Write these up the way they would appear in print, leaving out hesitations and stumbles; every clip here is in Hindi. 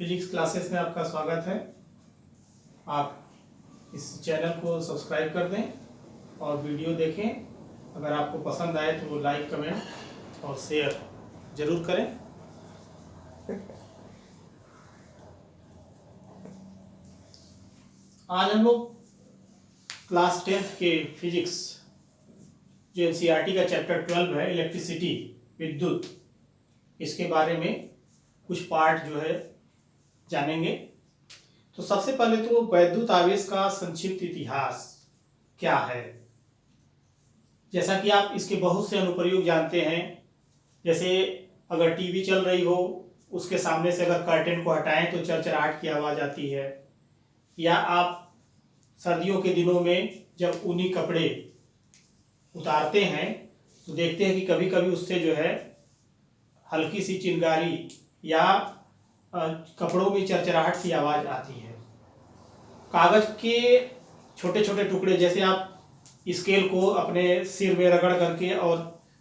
फिजिक्स क्लासेस में आपका स्वागत है। आप इस चैनल को सब्सक्राइब कर दें और वीडियो देखें। अगर आपको पसंद आए तो लाइक, कमेंट और शेयर ज़रूर करें। आज हम लोग क्लास 10th के फिजिक्स जो एनसीईआरटी का चैप्टर 12 है, इलेक्ट्रिसिटी, विद्युत, इसके बारे में कुछ पार्ट जो है जानेंगे। तो सबसे पहले तो वैद्युत आवेश का संक्षिप्त इतिहास क्या है। जैसा कि आप इसके बहुत से अनुप्रयोग जानते हैं, जैसे अगर टीवी चल रही हो, उसके सामने से अगर कर्टेन को हटाएं तो चरचराहट की आवाज़ आती है, या आप सर्दियों के दिनों में जब ऊनी कपड़े उतारते हैं तो देखते हैं कि कभी कभी उससे जो है हल्की सी चिंगारी या कपड़ों में चरचराहट की आवाज़ आती है। कागज़ के छोटे छोटे टुकड़े, जैसे आप स्केल को अपने सिर में रगड़ करके और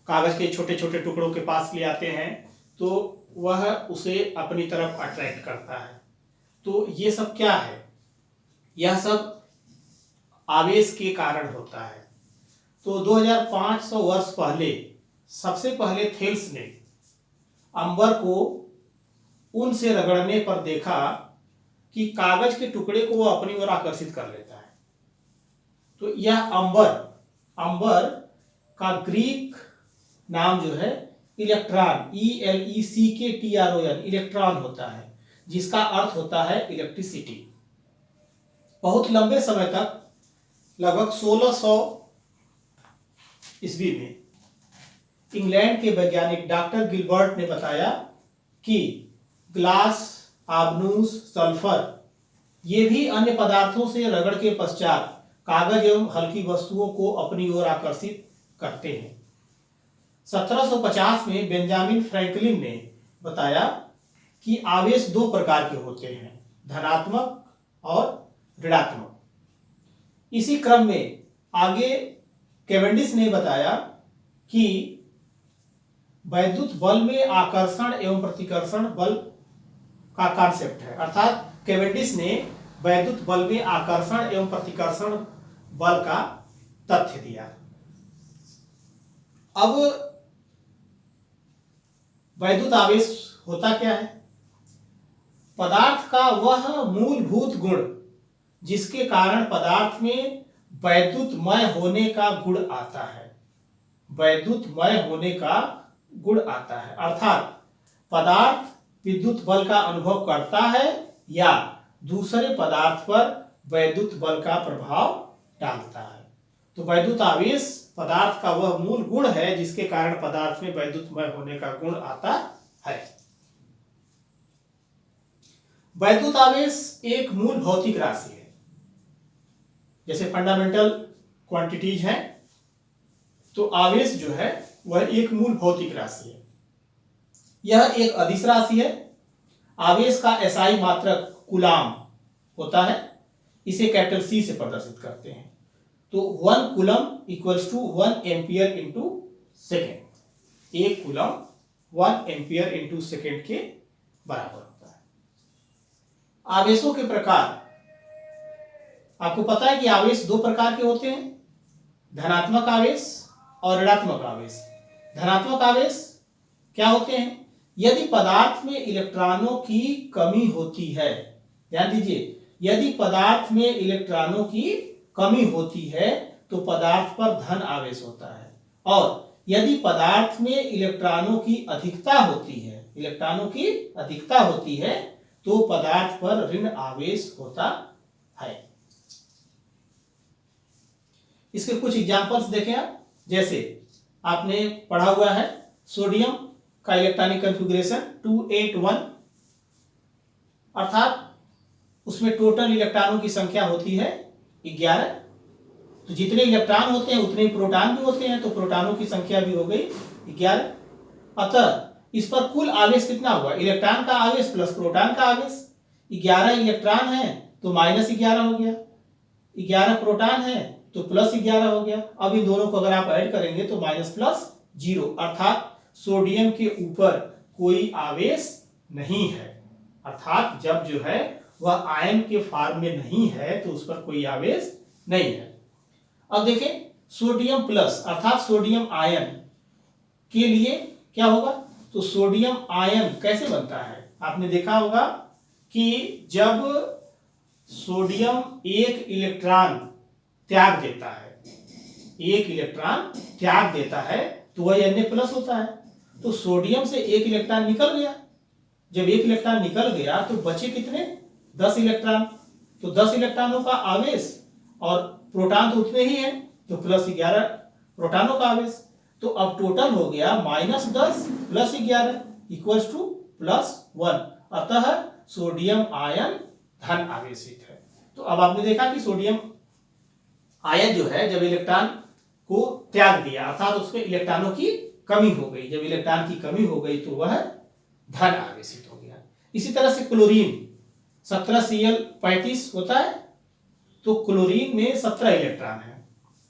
कागज़ के छोटे छोटे टुकड़ों के पास ले आते हैं तो वह उसे अपनी तरफ अट्रैक्ट करता है। तो ये सब क्या है? यह सब आवेश के कारण होता है। तो 2500 वर्ष पहले सबसे पहले थेल्स ने अंबर को ऊन से रगड़ने पर देखा कि कागज के टुकड़े को वो अपनी ओर आकर्षित कर लेता है। तो यह अंबर का ग्रीक नाम जो है इलेक्ट्रॉन, ELECTRON, इलेक्ट्रॉन होता है, जिसका अर्थ होता है इलेक्ट्रिसिटी। बहुत लंबे समय तक, लगभग 1600 ईस्वी में इंग्लैंड के वैज्ञानिक डॉक्टर गिलबर्ट ने बताया कि ग्लास, आबनूस, सल्फर, ये भी अन्य पदार्थों से रगड़ के पश्चात कागज एवं हल्की वस्तुओं को अपनी ओर आकर्षित करते हैं। 1750 में बेंजामिन फ्रैंकलिन ने बताया कि आवेश दो प्रकार के होते हैं, धनात्मक और ऋणात्मक। इसी क्रम में आगे कैवेंडिश ने बताया कि वैद्युत बल में आकर्षण एवं प्रतिकर्षण बल का कॉन्सेप्ट है। अर्थात कैवेंडिश ने वैद्युत बल में आकर्षण एवं प्रतिकर्षण बल का तथ्य दिया। अब वैद्युत आवेश होता क्या है? पदार्थ का वह मूलभूत गुण जिसके कारण पदार्थ में वैद्युतमय होने का गुण आता है, वैद्युतमय होने का गुण आता है। अर्थात पदार्थ विद्युत बल का अनुभव करता है या दूसरे पदार्थ पर वैद्युत बल का प्रभाव डालता है। तो वैद्युत आवेश पदार्थ का वह मूल गुण है जिसके कारण पदार्थ में वैद्युतमय होने का गुण आता है। वैद्युत आवेश एक मूल भौतिक राशि है। जैसे फंडामेंटल क्वांटिटीज हैं, तो आवेश जो है वह एक मूल भौतिक राशि है। यह एक अदिश राशि है। आवेश का एसआई मात्रक कूलाम होता है। इसे कैपिटल C से प्रदर्शित करते हैं। तो 1 coulomb equals to 1 ampere into second. 1 coulomb 1 ampere into second के बराबर होता है। आवेशों के प्रकार, आपको पता है कि आवेश दो प्रकार के होते हैं, धनात्मक आवेश और ऋणात्मक आवेश। धनात्मक आवेश क्या होते हैं? यदि पदार्थ में इलेक्ट्रॉनों की कमी होती है, ध्यान दीजिए, यदि पदार्थ में इलेक्ट्रॉनों की कमी होती है तो पदार्थ पर धन आवेश होता है, और यदि पदार्थ में इलेक्ट्रॉनों की अधिकता होती है, इलेक्ट्रॉनों की अधिकता होती है तो पदार्थ पर ऋण आवेश होता है। इसके कुछ एग्जांपल्स देखें आप। जैसे आपने पढ़ा हुआ है सोडियम का इलेक्ट्रॉनिक कॉन्फ़िगरेशन 281, अर्थात उसमें टोटल इलेक्ट्रॉनों की संख्या होती है 11। तो जितने इलेक्ट्रॉन होते हैं उतने ही प्रोटॉन भी होते हैं, तो प्रोटॉनों की संख्या भी हो गई 11। अतः इस पर कुल आवेश कितना हुआ? इलेक्ट्रॉन का आवेश प्लस प्रोटॉन का आवेश। 11 इलेक्ट्रॉन है तो -11 हो गया, 11 प्रोटॉन है तो +11 हो गया। अब इन दोनों को अगर आप ऐड करेंगे तो -+0, अर्थात सोडियम के ऊपर कोई आवेश नहीं है। अर्थात जब जो है वह आयन के फॉर्म में नहीं है तो उस पर कोई आवेश नहीं है। अब देखें सोडियम प्लस अर्थात सोडियम आयन के लिए क्या होगा, तो सोडियम आयन कैसे बनता है, आपने देखा होगा कि जब सोडियम एक इलेक्ट्रॉन त्याग देता है, एक इलेक्ट्रॉन त्याग देता है तो वह Na+ होता है। तो सोडियम से एक इलेक्ट्रॉन निकल गया, जब एक इलेक्ट्रॉन निकल गया तो बचे कितने, 10 इलेक्ट्रॉन। तो 10 इलेक्ट्रॉनों का आवेश और प्रोटॉन तो उतने ही हैं, तो +11 प्रोटॉनों का आवेश। तो अब टोटल हो गया -10 + 11 = +1। अतः सोडियम आयन धन आवेशित है। तो अब आपने देखा कि सोडियम आयन जो है जब इलेक्ट्रॉन को त्याग दिया अर्थात उसमें इलेक्ट्रॉनों की कमी हो गई, जब इलेक्ट्रॉन की कमी हो गई तो वह धन आवेशित हो गया। इसी तरह से क्लोरीन 17Cl35 होता है, तो क्लोरीन में 17 इलेक्ट्रॉन है,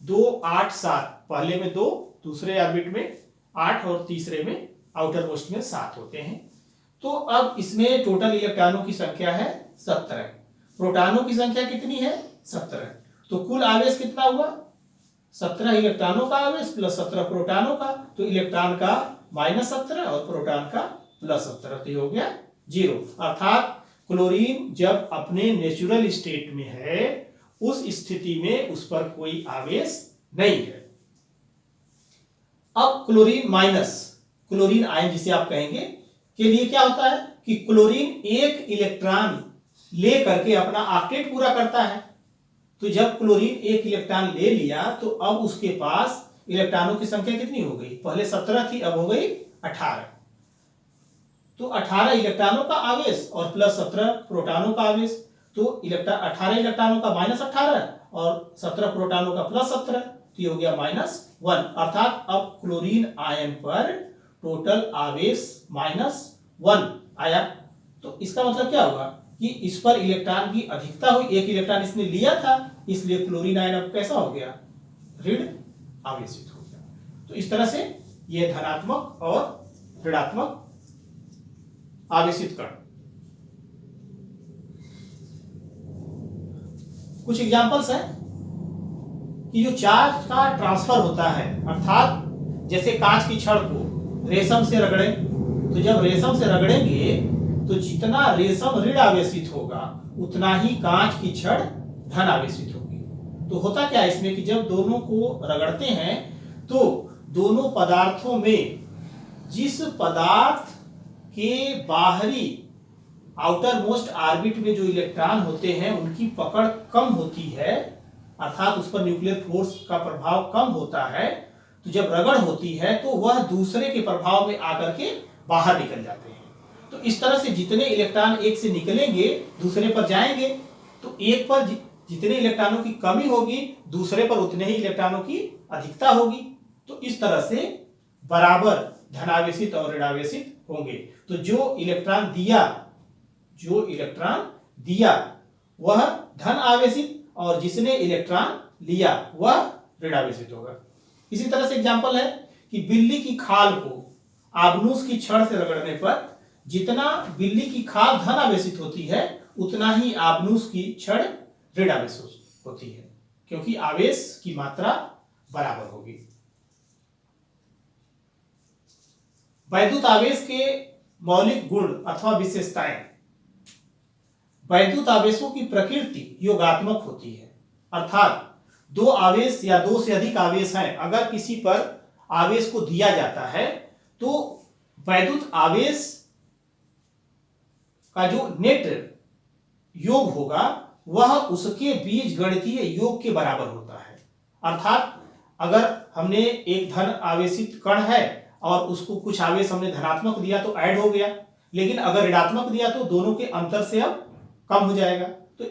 2 8 7, पहले में 2, दूसरे ऑर्बिट में 8 और तीसरे में आउटर मोस्ट में 7 होते हैं। तो अब इसमें टोटल इलेक्ट्रॉनों की संख्या है 17, प्रोटॉनों की संख्या कितनी है 17, तो कुल आवेश कितना हुआ 17 इलेक्ट्रॉनों का आवेश प्लस 17 प्रोटॉनों का, तो इलेक्ट्रॉन का -17 और प्रोटॉन का +17, तो हो गया 0। अर्थात क्लोरीन जब अपने नेचुरल स्टेट में है उस स्थिति में उस पर कोई आवेश नहीं है। अब क्लोरीन माइनस, क्लोरीन आयन जिसे आप कहेंगे, के लिए क्या होता है कि क्लोरीन एक इलेक्ट्रॉन ले करके अपना ऑक्टेट पूरा करता है। तो जब क्लोरीन एक इलेक्ट्रॉन ले लिया तो अब उसके पास इलेक्ट्रॉनों की संख्या कितनी हो गई, पहले 17 थी अब हो गई 18। तो 18 इलेक्ट्रॉनों का आवेश और +17 प्रोटॉनों का आवेश, तो 18 इलेक्ट्रॉनों का -18 और 17 प्रोटॉनों का +17, तो ये हो गया -1। अर्थात अब क्लोरीन आयन पर टोटल आवेश -1 आया। तो इसका मतलब क्या होगा कि इस पर इलेक्ट्रॉन की अधिकता हुई, एक इलेक्ट्रॉन इसने लिया था, इसलिए क्लोरीन आयन अब कैसा हो गया, ऋण आवेशित हो गया। तो इस तरह से यह धनात्मक और ऋणात्मक आवेशित कण। कुछ एग्जांपल्स हैं कि जो चार्ज का ट्रांसफर होता है, अर्थात जैसे कांच की छड़ को रेशम से रगड़ें, तो जब रेशम से रगड़ेंगे तो जितना रेशम ऋण आवेशित होगा उतना ही कांच की छड़ धन आवेशित होगी। तो होता क्या है इसमें कि जब दोनों को रगड़ते हैं तो दोनों पदार्थों में जिस पदार्थ के बाहरी आउटर मोस्ट ऑर्बिट में जो इलेक्ट्रॉन होते हैं उनकी पकड़ कम होती है, अर्थात उस पर न्यूक्लियर फोर्स का प्रभाव कम होता है, तो जब रगड़ होती है तो वह दूसरे के प्रभाव में आकर के बाहर निकल जाते हैं। तो इस तरह से जितने इलेक्ट्रॉन एक से निकलेंगे दूसरे पर जाएंगे, तो एक पर जितने इलेक्ट्रॉनों की कमी होगी दूसरे पर उतने ही इलेक्ट्रॉनों की अधिकता होगी। तो इस तरह से बराबर धनावेशित और ऋणावेशित होंगे। तो जो इलेक्ट्रॉन दिया वह धन आवेशित और जिसने इलेक्ट्रॉन लिया वह ऋणावेशित होगा। इसी तरह से एग्जांपल है कि बिल्ली की खाल को आबनूस की छड़ से रगड़ने पर जितना बिल्ली की खाल धन आवेशित होती है उतना ही आबनूस की छड़ ऋण आवेशित होती है, क्योंकि आवेश की मात्रा बराबर होगी। वैद्युत आवेश के मौलिक गुण अथवा विशेषताएं। वैद्युत आवेशों की प्रकृति योगात्मक होती है, अर्थात दो आवेश या दो से अधिक आवेश हैं, अगर किसी पर आवेश को दिया जाता है तो वैद्युत आवेश का जो नेट योग होगा वह उसके बीजगणितीय योग के बराबर होता है। अर्थात अगर हमने एक धन आवेशित कण है और उसको कुछ आवेश हमने धनात्मक दिया तो ऐड हो गया, लेकिन अगर ऋणात्मक दिया तो दोनों के अंतर से अब कम हो जाएगा। तो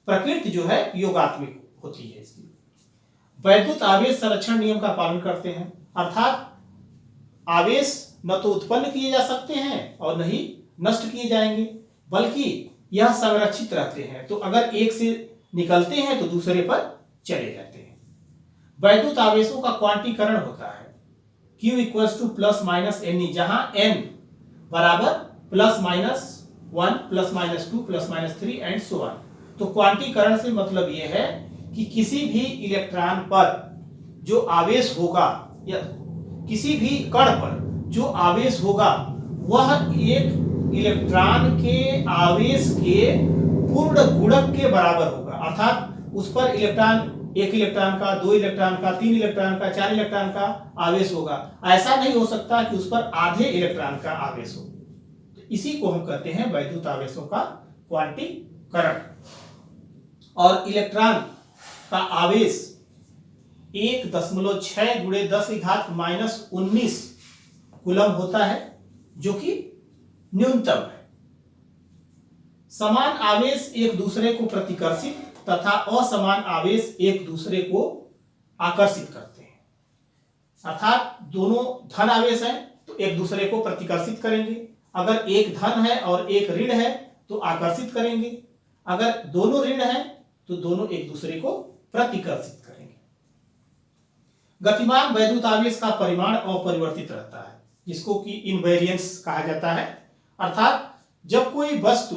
प्रकृति जो है योगात्मक होती है इसकी। वैद्युत आवेश संरक्षण नियम का पालन करते हैं, अर्थात आवेश न तो उत्पन्न किए जा सकते हैं और न ही नष्ट किए जाएंगे, बल्कि यह संरक्षित रहते हैं। तो अगर एक से निकलते हैं तो दूसरे पर चले जाते हैं। वैद्युत आवेशों का क्वांटीकरण होता है Q = ±Ne, जहां N बराबर ±, 1 +-2 +-3 एंड सो ऑन। तो क्वांटीकरण से मतलब यह है कि किसी भी इलेक्ट्रॉन पर जो आवेश होगा या किसी भी कण पर जो आवेश होगा वह एक इलेक्ट्रॉन के आवेश के पूर्ण गुणक के बराबर होगा। अर्थात उस पर इलेक्ट्रॉन, एक इलेक्ट्रॉन का, 2 इलेक्ट्रॉन का, 3 इलेक्ट्रॉन का, 4 इलेक्ट्रॉन का आवेश होगा। ऐसा नहीं हो सकता कि उस पर आधे इलेक्ट्रॉन का आवेश हो। तो इसी को हम कहते हैं वैद्युत आवेशों का क्वांटीकरण। और इलेक्ट्रॉन का आवेश 1.6 × 10⁻⁻19 कूलम होता है, जो कि न्यूनतम है। समान आवेश एक दूसरे को प्रतिकर्षित तथा असमान आवेश एक दूसरे को आकर्षित करते हैं। अर्थात दोनों धन आवेश हैं तो एक दूसरे को प्रतिकर्षित करेंगे, अगर एक धन है और एक ऋण है तो आकर्षित करेंगे, अगर दोनों ऋण हैं तो दोनों एक दूसरे को प्रतिकर्षित करेंगे। गतिमान वैद्युत आवेश का परिमाण अपरिवर्तित रहता है, जिसको कि इनवेरियंस कहा जाता है। अर्थात जब कोई वस्तु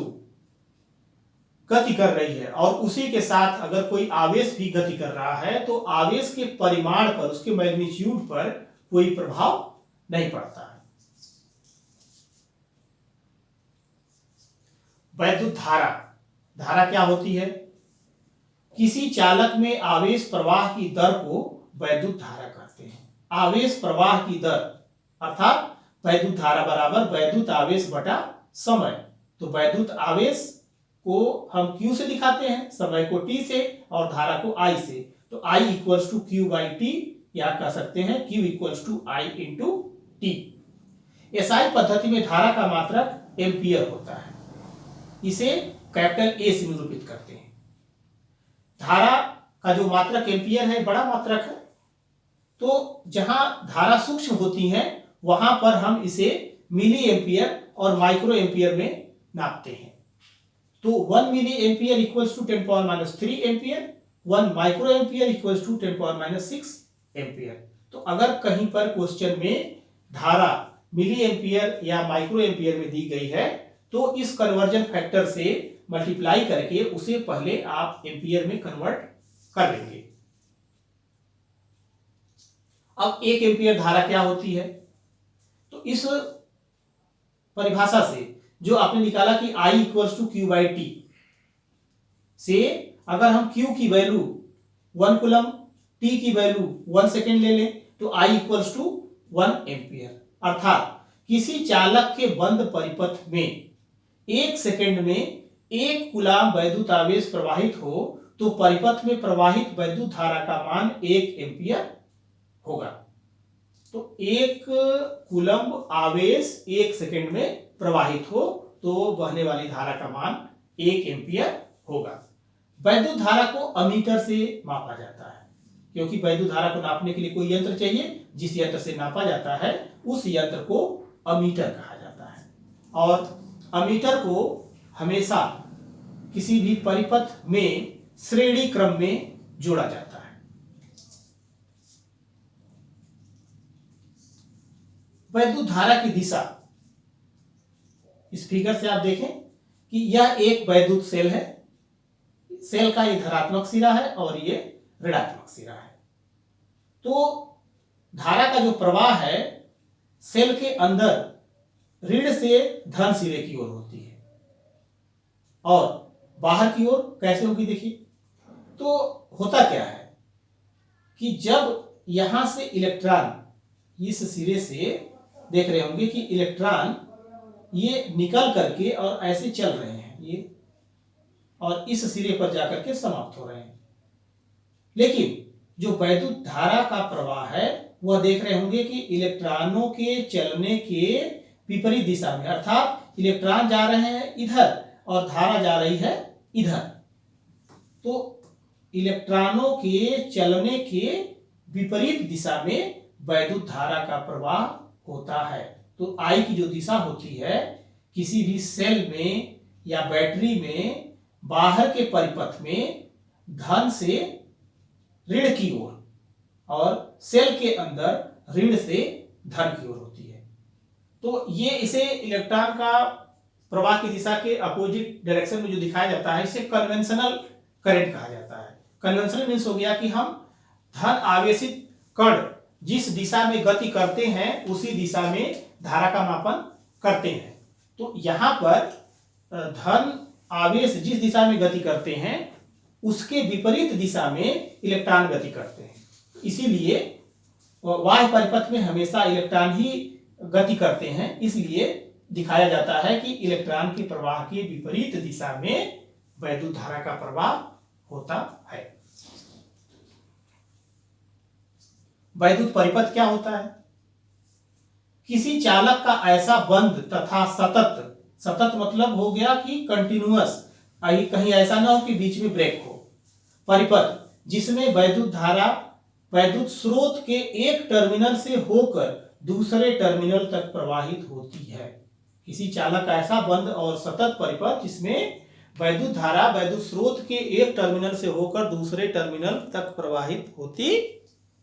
गति कर रही है और उसी के साथ अगर कोई आवेश भी गति कर रहा है तो आवेश के परिमाण पर, उसके मैग्नीट्यूड पर कोई प्रभाव नहीं पड़ता है। वैद्युत धारा, धारा क्या होती है? किसी चालक में आवेश प्रवाह की दर को वैद्युत धारा कहते हैं। आवेश प्रवाह की दर अर्थात वैद्युत धारा बराबर वैद्युत आवेश बटा समय। तो वैद्युत आवेश को हम Q से दिखाते हैं, समय को T से और धारा को I से। तो I = Q/T या कह सकते हैं Q = I × T। SI पद्धति में धारा का मात्रक एम्पियर होता है, इसे कैपिटल A से निरूपित करते हैं। धारा का जो मात्रक एम्पियर है, बड़ा मात्रक है, तो जहां धारा सूक्ष्म होती है वहां पर हम इसे मिली एम्पियर और माइक्रो एम्पियर में नापते हैं। तो 1 milli ampere = 10⁻³ ampere, 1 micro ampere = 10⁻6 ampere. तो अगर कहीं पर क्वेश्चन में धारा मिली एम्पियर या माइक्रो एम्पियर में दी गई है तो इस कन्वर्जन फैक्टर से मल्टीप्लाई करके उसे पहले आप एम्पियर में कन्वर्ट कर लेंगे। अब 1 एम्पियर धारा क्या होती है? तो इस परिभाषा से जो आपने निकाला कि I = Q/T से अगर हम Q की वैल्यू 1 कूलम, T की वैल्यू 1 सेकेंड ले लें तो I = 1 एम्पियर। अर्थात किसी चालक के बंद परिपथ में 1 सेकेंड में 1 कूलम वैद्युत आवेश प्रवाहित हो तो परिपथ में प्रवाहित वैद्युत धारा का मान 1 एम्पियर होगा। तो 1 कूलम आवेश 1 सेकेंड में प्रवाहित हो तो बहने वाली धारा का मान 1 एम्पियर होगा। वैद्युत धारा को अमीटर से मापा जाता है, क्योंकि वैद्युत धारा को नापने के लिए कोई यंत्र चाहिए। जिस यंत्र से नापा जाता है उस यंत्र को अमीटर कहा जाता है। और अमीटर को हमेशा किसी भी परिपथ में श्रेणी क्रम में जोड़ा जाता है। वैद्युत धारा की दिशा, इस फिगर से आप देखें कि यह एक वैद्युत सेल है। सेल का ये धनात्मक सिरा है और ये ऋणात्मक सिरा है। तो धारा का जो प्रवाह है सेल के अंदर ऋण से धन सिरे की ओर होती है और बाहर की ओर कैसे होगी देखिए। तो होता क्या है कि जब यहां से इलेक्ट्रॉन, इस सिरे से देख रहे होंगे कि इलेक्ट्रॉन ये निकल करके और ऐसे चल रहे हैं ये, और इस सिरे पर जाकर के समाप्त हो रहे हैं। लेकिन जो वैद्युत धारा का प्रवाह है वह देख रहे होंगे कि इलेक्ट्रॉनों के चलने के विपरीत दिशा में, अर्थात इलेक्ट्रॉन जा रहे हैं इधर और धारा जा रही है इधर। तो इलेक्ट्रॉनों के चलने के विपरीत दिशा में वैद्युत धारा का प्रवाह होता है। तो I की जो दिशा होती है किसी भी सेल में या बैटरी में बाहर के परिपथ में धन से ऋण की ओर और सेल के अंदर ऋण से धन की ओर होती है। तो ये इसे इलेक्ट्रॉन का प्रवाह की दिशा के अपोजिट डायरेक्शन में जो दिखाया जाता है इसे कन्वेंशनल करंट कहा जाता है। कन्वेंशनल मीन्स हो गया कि हम धन आवेशित कण जिस दिशा में गति करते हैं उसी दिशा में धारा का मापन करते हैं। तो यहाँ पर धन आवेश जिस दिशा में गति करते हैं उसके विपरीत दिशा में इलेक्ट्रॉन गति करते हैं। इसीलिए बाह्य परिपथ में हमेशा इलेक्ट्रॉन ही गति करते हैं, इसलिए दिखाया जाता है कि इलेक्ट्रॉन के प्रवाह के विपरीत दिशा में वैद्युत धारा का प्रवाह होता है। वैद्युत परिपथ क्या होता है? किसी चालक का ऐसा बंद तथा सतत मतलब हो गया कि कंटिन्यूअस, कहीं ऐसा ना हो कि बीच में ब्रेक हो, परिपथ जिसमें वैद्युत धारा वैद्युत स्रोत के एक टर्मिनल से होकर दूसरे टर्मिनल तक प्रवाहित होती है। किसी चालक का ऐसा बंद और सतत परिपथ जिसमें वैद्युत धारा वैद्युत स्रोत के एक टर्मिनल से होकर दूसरे टर्मिनल तक प्रवाहित होती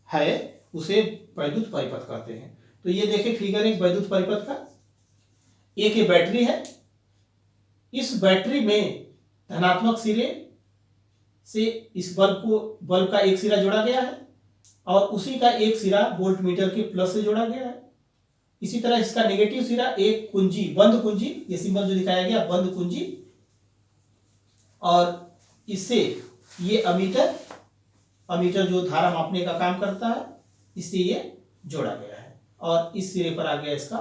है उसे वैद्युत परिपथ कहते हैं। तो ये देखिए फिगर एक वैद्युत परिपथ का, एक ये बैटरी है, इस बैटरी में धनात्मक सिरे से इस बल्ब का एक सिरा जोड़ा गया है और उसी का एक सिरा वोल्टमीटर के प्लस से जोड़ा गया है। इसी तरह इसका नेगेटिव सिरा एक कुंजी, बंद कुंजी, ये सिंबल जो दिखाया गया बंद कुंजी, और इससे ये अमीटर जो धारा मापने का काम करता है इससे ये जोड़ा गया है और इस सिरे पर आ गया इसका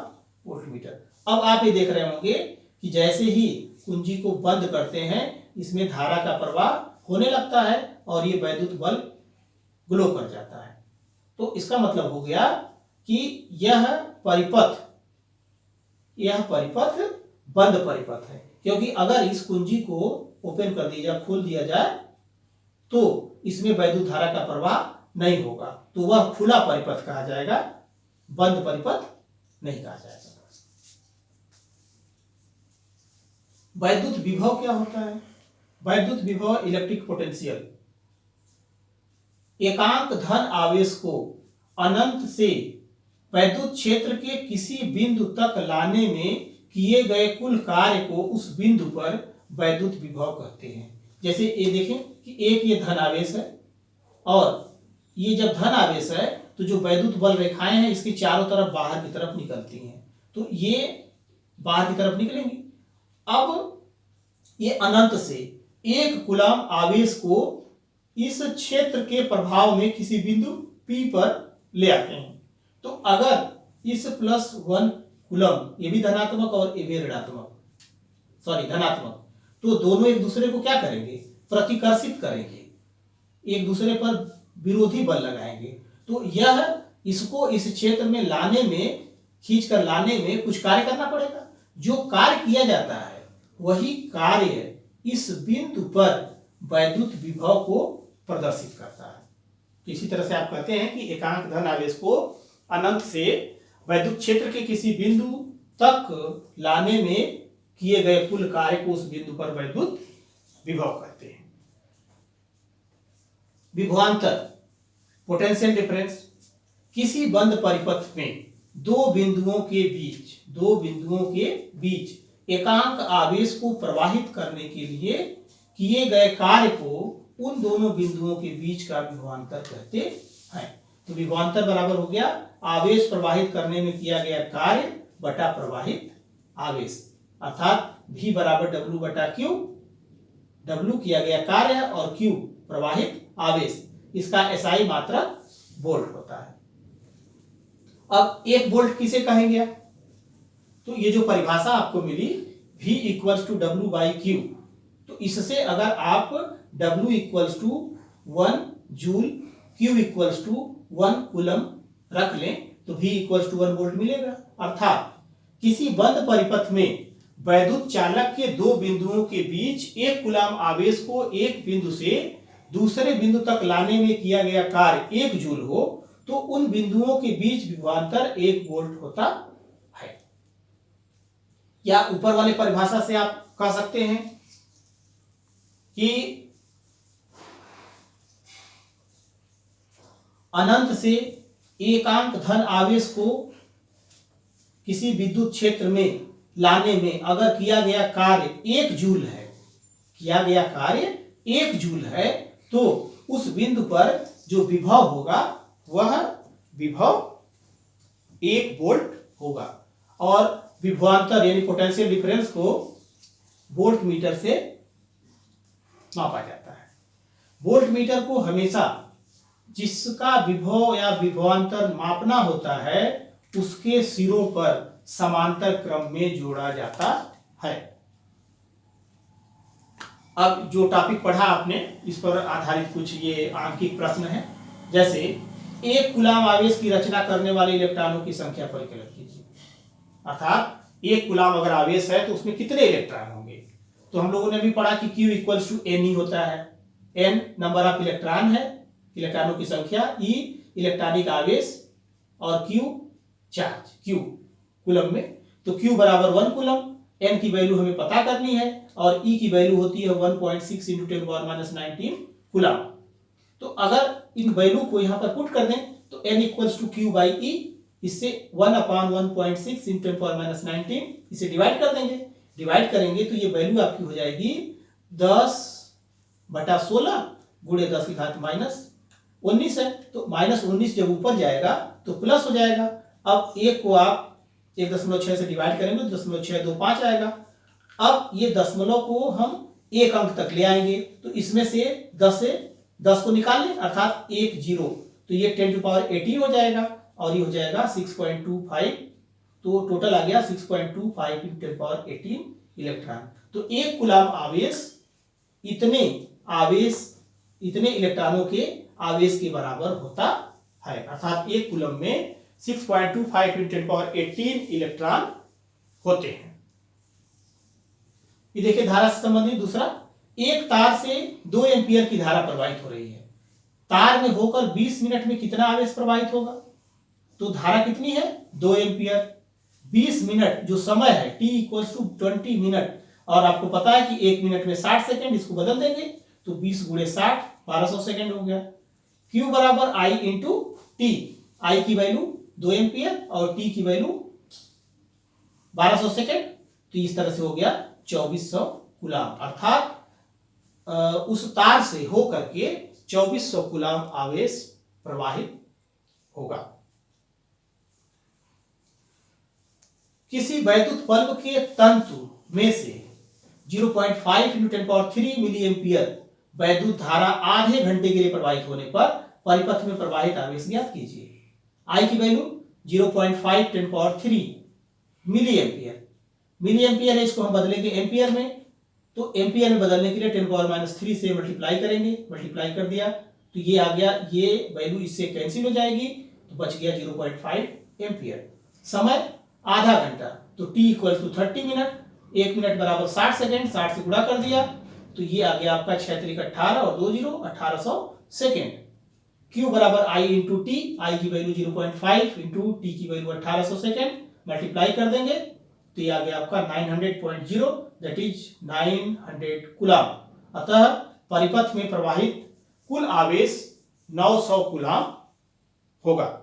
वोल्टमीटर। अब आप ये देख रहे होंगे कि जैसे ही कुंजी को बंद करते हैं इसमें धारा का प्रवाह होने लगता है और ये वैद्युत बल्ब ग्लो कर जाता है। तो इसका मतलब हो गया कि यह परिपथ बंद परिपथ है, क्योंकि अगर इस कुंजी को ओपन कर दिया जाए, खोल दिया जाए तो इसमें वैद्युत धारा का प्रवाह नहीं होगा, तो वह खुला परिपथ कहा जाएगा, बंद परिपथ नहीं कहा जाएगा। वैद्युत विभव क्या होता है? वैद्युत विभव इलेक्ट्रिक पोटेंशियल एकांक धन आवेश को अनंत से वैद्युत क्षेत्र के किसी बिंदु तक लाने में किए गए कुल कार्य को उस बिंदु पर वैद्युत विभव कहते हैं। जैसे ये देखें कि एक ये धन आवेश है और ये जब धन आवेश है तो जो वैद्युत बल रेखाएं हैं इसकी चारों तरफ बाहर की तरफ निकलती हैं, तो ये बाहर की तरफ निकलेंगी। अब ये अनंत से एक कूलम आवेश को इस क्षेत्र के प्रभाव में किसी बिंदु P पर ले आते हैं। तो अगर इस +1 कूलम, ये भी धनात्मक और ये भी धनात्मक, तो दोनों एक दूसरे को क्या करेंगे? प्रतिकर्षित करेंगे, एक दूसरे पर विरोधी बल लगाएंगे। तो यह इसको इस क्षेत्र में लाने में, खींच कर लाने में कुछ कार्य करना पड़ेगा। जो कार्य किया जाता है वही कार्य इस बिंदु पर वैद्युत विभव को प्रदर्शित करता है। तो इसी तरह से आप कहते हैं कि एकांक धन आवेश को अनंत से वैद्युत क्षेत्र के किसी बिंदु तक लाने में किए गए कुल कार्य को उस बिंदु पर वैद्युत विभव कहते हैं। विभवांतर पोटेंशियल डिफरेंस किसी बंद परिपथ में दो बिंदुओं के बीच एकांक आवेश को प्रवाहित करने के लिए किए गए कार्य को उन दोनों बिंदुओं के बीच का विभवांतर कहते हैं। तो विभवांतर बराबर हो गया आवेश प्रवाहित करने में किया गया कार्य बटा प्रवाहित आवेश, अर्थात V बराबर W बटा Q, W किया गया कार्य और Q प्रवाहित आवेश, इसका SI मात्रक वोल्ट होता है। अब 1 वोल्ट किसे कहेंगे? तो ये जो परिभाषा आपको मिली V = W/Q, तो इससे अगर आप W = 1 जूल, Q = 1 कूलम रख लें तो V = 1 वोल्ट मिलेगा। अर्थात किसी बंद परिपथ में वैद्युत चालक के दो बिंदुओं के बीच एक कूलम आवेश को एक बिंदु से दूसरे बिंदु तक लाने में किया गया कार्य 1 जूल हो तो उन बिंदुओं के बीच विभवांतर 1 वोल्ट होता है। या ऊपर वाले परिभाषा से आप कह सकते हैं कि अनंत से एकांक धन आवेश को किसी विद्युत क्षेत्र में लाने में अगर किया गया कार्य 1 जूल है, किया गया कार्य 1 जूल है, तो उस बिंदु पर जो विभव होगा वह विभव 1 वोल्ट होगा। और विभवांतर यानी पोटेंशियल डिफरेंस को वोल्ट मीटर से मापा जाता है। वोल्ट मीटर को हमेशा जिसका विभव या विभवांतर मापना होता है उसके सिरों पर समांतर क्रम में जोड़ा जाता है। अब जो टॉपिक पढ़ा आपने इस पर आधारित कुछ ये आंकिक प्रश्न है। जैसे 1 कूलाम आवेश की रचना करने वाले इलेक्ट्रॉनों की संख्या परिकलित कीजिए। अर्थात 1 कूलाम अगर आवेश है तो उसमें कितने इलेक्ट्रॉन होंगे। तो हम लोगों ने भी पढ़ा कि Q इक्वल्स टू एन ही होता है। N नंबर ऑफ इलेक्ट्रॉन है, इलेक्ट्रॉनों की संख्या, E इलेक्ट्रॉनिक आवेश और Q चार्ज, Q कूलम में। तो Q बराबर 1 कूलम, N की वैल्यू हमें पता करनी है और E की वैल्यू होती है 1.6 × 10⁻19 कूलम। तो अगर इन वैल्यू को यहाँ पर पुट कर दें तो N इक्वल्स टू Q/E, इससे 1/1.6 × 10⁻19 इसे डिवाइड कर देंगे। डिवाइड करेंगे तो ये वैल्यू आपकी हो जाएगी 10/16 गुणे 10 की घात -19 है। तो -19 जब ऊपर जाएगा तो प्लस हो जाएगा। अब 1 को आप 1.6 से डिवाइड करेंगे तो 0.625 आएगा। अब ये दशमलव को हम 1 अंक तक ले आएंगे तो इसमें से 10 को निकाल लें, अर्थात 1 0, तो ये 10⁻18 हो जाएगा और ये हो जाएगा 6.25। तो टोटल आ गया 6.25 × 10⁻18 इलेक्ट्रॉन। तो 1 कूलाम आवेश इतने इलेक्ट्रॉनों के आवेश के बराबर होता है। अर्थात 1 कूलम में 6.25 × 10⁻18 इलेक्ट्रॉन होते हैं। ये देखिए धारा से संबंधित दूसरा, एक तार से 2 एम्पियर की धारा प्रवाहित हो रही है। तार में होकर 20 मिनट में कितना आवेश प्रवाहित होगा। तो धारा कितनी है 2 एम्पियर, 20 मिनट जो समय है t इक्वल्स टू 20 मिनट, और आपको पता है कि 1 मिनट में 60 सेकेंड, इसको बदल देंगे तो 20 × 60 1200 सेकेंड हो गया। Q बराबर I × T, I की वैल्यू 2 एम्पियर और T की वैल्यू 1200 सेकेंड, तो इस तरह से हो गया 2400 कूलाम। अर्थात उस तार से होकर के 2400 कूलाम आवेश प्रवाहित होगा। किसी वैद्युत बल्ब के तंतु में से 0.5 × 10⁻³ मिली एम्पियर वैद्युत धारा आधे घंटे के लिए प्रवाहित होने पर परिपथ में प्रवाहित आवेश ज्ञात कीजिए। I की value 0.5 × 10⁻³ milli ampere, milli ampere है, इसको हम बदलेंगे एम्पियर में, तो एम्पियर में बदलने के लिए 10⁻³ से मल्टीप्लाई करेंगे। मल्टीप्लाई कर दिया तो ये आ गया, ये वैल्यू इससे कैंसिल हो जाएगी तो बच गया 0.5 एम्पियर। समय आधा घंटा, तो t equals to 30 minute, 1 minute बराबर 60 सेकेंड, 60 से गुणा कर दिया तो ये आ गया आपका 6 × 18 और 2 0 1800 सेकेंड। Q बराबर I × T, I की वैल्यू 0.5 × T की वैल्यू 1800 सेकेंड, मल्टीप्लाई कर देंगे तो ये आ गया आपका 900.0, दैट इज 900 कूलाम। अतः परिपथ में प्रवाहित कुल आवेश 900 कूलाम होगा।